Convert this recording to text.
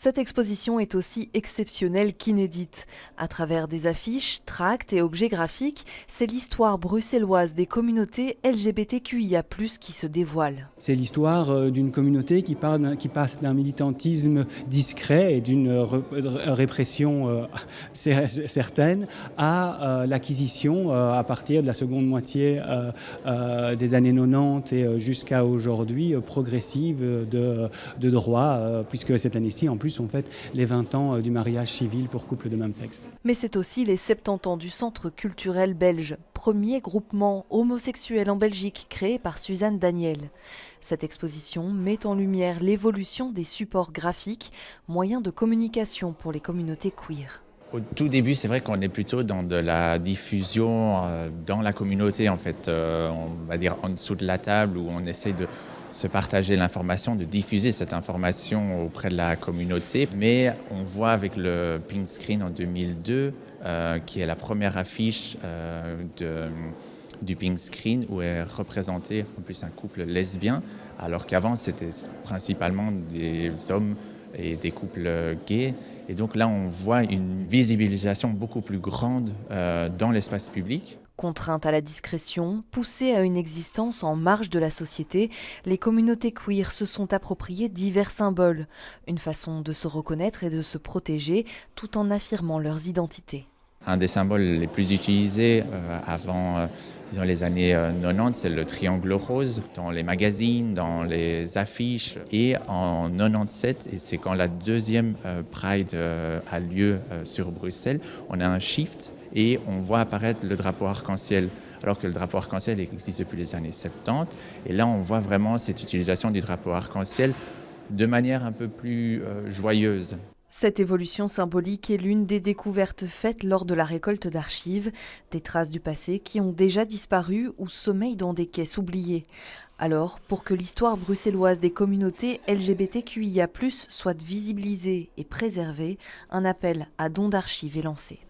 Cette exposition est aussi exceptionnelle qu'inédite. À travers des affiches, tracts et objets graphiques, c'est l'histoire bruxelloise des communautés LGBTQIA+, qui se dévoile. C'est l'histoire d'une communauté qui passe d'un militantisme discret et d'une répression certaine à l'acquisition à partir de la seconde moitié des années 90 et jusqu'à aujourd'hui progressive de droits, puisque cette année-ci en plus on fête les 20 ans du mariage civil pour couples de même sexe. Mais c'est aussi les 70 ans du Centre culturel belge, premier groupement homosexuel en Belgique créé par Suzanne Daniel. Cette exposition met en lumière l'évolution des supports graphiques, moyens de communication pour les communautés queer. Au tout début, c'est vrai qu'on est plutôt dans de la diffusion dans la communauté, en fait, on va dire en dessous de la table, où on essaie de se partager l'information, de diffuser cette information auprès de la communauté. Mais on voit avec le Pink Screen en 2002, qui est la première affiche du Pink Screen, où est représenté en plus un couple lesbien, alors qu'avant c'était principalement des hommes et des couples gays. Et donc là, on voit une visibilisation beaucoup plus grande dans l'espace public. Contraintes à la discrétion, poussées à une existence en marge de la société, les communautés queer se sont appropriées divers symboles, une façon de se reconnaître et de se protéger tout en affirmant leurs identités. Un des symboles les plus utilisés avant disons les années 90, c'est le triangle rose dans les magazines, dans les affiches. Et en 97, et c'est quand la deuxième Pride a lieu sur Bruxelles, on a un shift et on voit apparaître le drapeau arc-en-ciel. Alors que le drapeau arc-en-ciel existe depuis les années 70. Et là, on voit vraiment cette utilisation du drapeau arc-en-ciel de manière un peu plus joyeuse. Cette évolution symbolique est l'une des découvertes faites lors de la récolte d'archives, des traces du passé qui ont déjà disparu ou sommeillent dans des caisses oubliées. Alors, pour que l'histoire bruxelloise des communautés LGBTQIA+, soit visibilisée et préservée, un appel à dons d'archives est lancé.